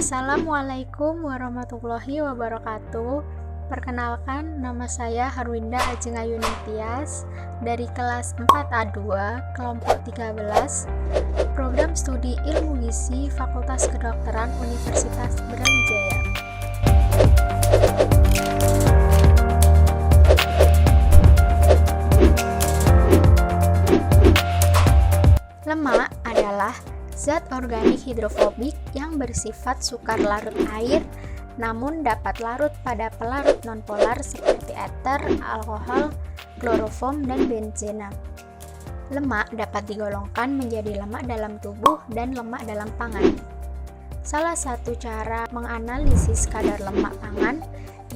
Assalamualaikum warahmatullahi wabarakatuh. Perkenalkan, nama saya Harwinda Ajeng Ayuni Tias dari kelas 4A2, kelompok 13, program studi ilmu gizi Fakultas Kedokteran Universitas Brawijaya. Lemak adalah zat organik hidrofobik yang bersifat sukar larut air, namun dapat larut pada pelarut nonpolar seperti ether, alkohol, kloroform, dan benzena. Lemak dapat digolongkan menjadi lemak dalam tubuh dan lemak dalam pangan. Salah satu cara menganalisis kadar lemak pangan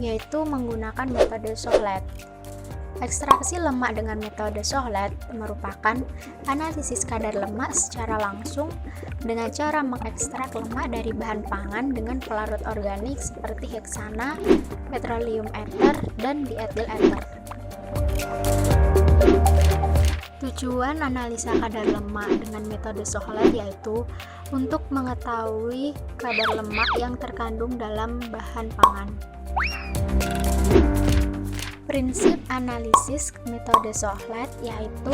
yaitu menggunakan metode Sohlet. Ekstraksi lemak dengan metode Sohlet merupakan analisis kadar lemak secara langsung dengan cara mengekstrak lemak dari bahan pangan dengan pelarut organik seperti heksana, petroleum ether, dan dietil ether. Tujuan analisa kadar lemak dengan metode Sohlet yaitu untuk mengetahui kadar lemak yang terkandung dalam bahan pangan. Prinsip analisis metode Sohlet yaitu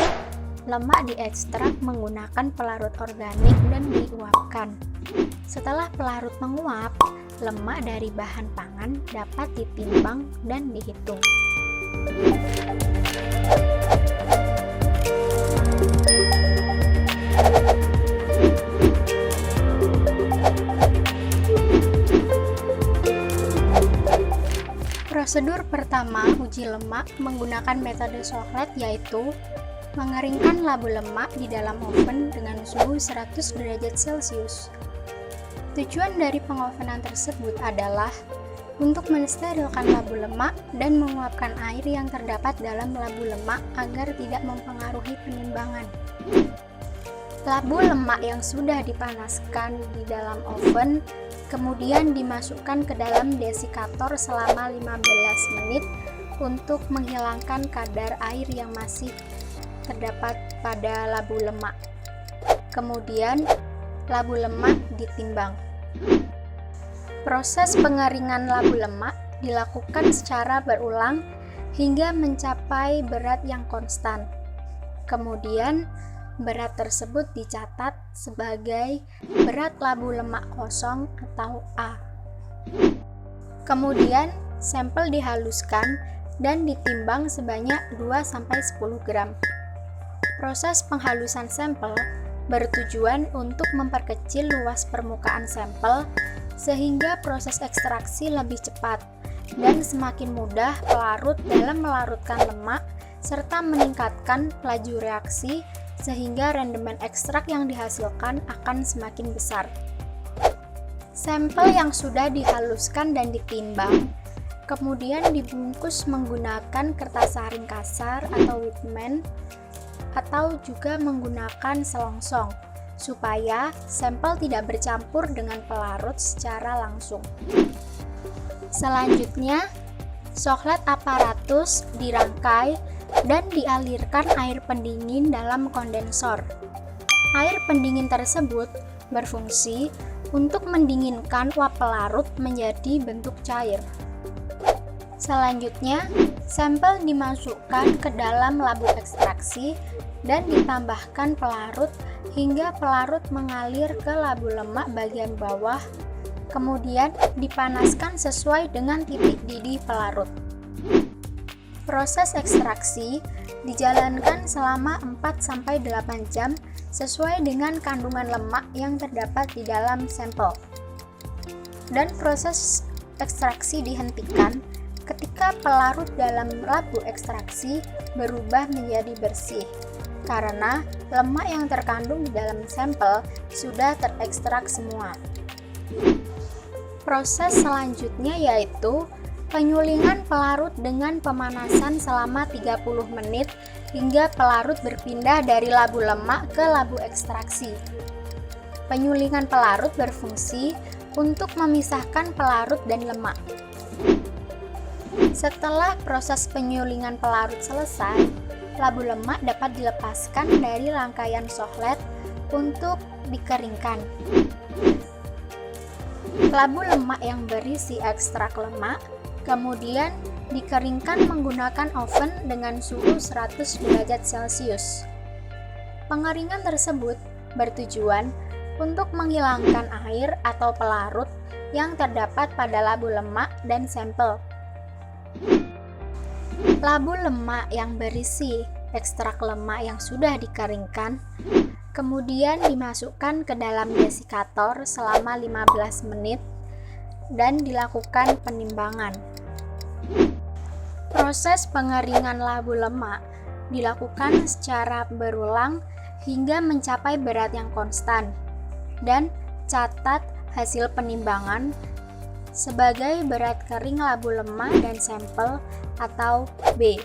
lemak diekstrak menggunakan pelarut organik dan diuapkan. Setelah pelarut menguap, lemak dari bahan pangan dapat ditimbang dan dihitung. Prosedur pertama uji lemak menggunakan metode Sohlet yaitu mengeringkan labu lemak di dalam oven dengan suhu 100 derajat Celcius. Tujuan dari pengovenan tersebut adalah untuk mensterilkan labu lemak dan menguapkan air yang terdapat dalam labu lemak agar tidak mempengaruhi penimbangan. Labu lemak yang sudah dipanaskan di dalam oven kemudian dimasukkan ke dalam desikator selama 15 menit untuk menghilangkan kadar air yang masih terdapat pada labu lemak. Kemudian, labu lemak ditimbang. Proses pengeringan labu lemak dilakukan secara berulang hingga mencapai berat yang konstan. Kemudian, berat tersebut dicatat sebagai berat labu lemak kosong atau A. Kemudian, sampel dihaluskan dan ditimbang sebanyak 2-10 gram. Proses penghalusan sampel bertujuan untuk memperkecil luas permukaan sampel sehingga proses ekstraksi lebih cepat dan semakin mudah pelarut dalam melarutkan lemak serta meningkatkan laju reaksi sehingga rendemen ekstrak yang dihasilkan akan semakin besar. Sampel yang sudah dihaluskan dan ditimbang kemudian dibungkus menggunakan kertas saring kasar atau whitman atau juga menggunakan selongsong supaya sampel tidak bercampur dengan pelarut secara langsung. Selanjutnya, Sohlet aparatus dirangkai dan dialirkan air pendingin dalam kondensor. Air pendingin tersebut berfungsi untuk mendinginkan uap pelarut menjadi bentuk cair. Selanjutnya, sampel dimasukkan ke dalam labu ekstraksi dan ditambahkan pelarut hingga pelarut mengalir ke labu lemak bagian bawah, kemudian dipanaskan sesuai dengan titik didih pelarut. Proses ekstraksi dijalankan selama 4-8 jam sesuai dengan kandungan lemak yang terdapat di dalam sampel. Dan proses ekstraksi dihentikan ketika pelarut dalam labu ekstraksi berubah menjadi bersih, karena lemak yang terkandung di dalam sampel sudah terekstrak semua. Proses selanjutnya yaitu penyulingan pelarut dengan pemanasan selama 30 menit hingga pelarut berpindah dari labu lemak ke labu ekstraksi. Penyulingan pelarut berfungsi untuk memisahkan pelarut dan lemak. Setelah proses penyulingan pelarut selesai, labu lemak dapat dilepaskan dari rangkaian Sohlet untuk dikeringkan. Labu lemak yang berisi ekstrak lemak kemudian dikeringkan menggunakan oven dengan suhu 100 derajat Celcius. Pengeringan tersebut bertujuan untuk menghilangkan air atau pelarut yang terdapat pada labu lemak dan sampel. Labu lemak yang berisi ekstrak lemak yang sudah dikeringkan kemudian dimasukkan ke dalam desikator selama 15 menit dan dilakukan penimbangan. Proses pengeringan labu lemak dilakukan secara berulang hingga mencapai berat yang konstan, dan catat hasil penimbangan sebagai berat kering labu lemak dan sampel atau B.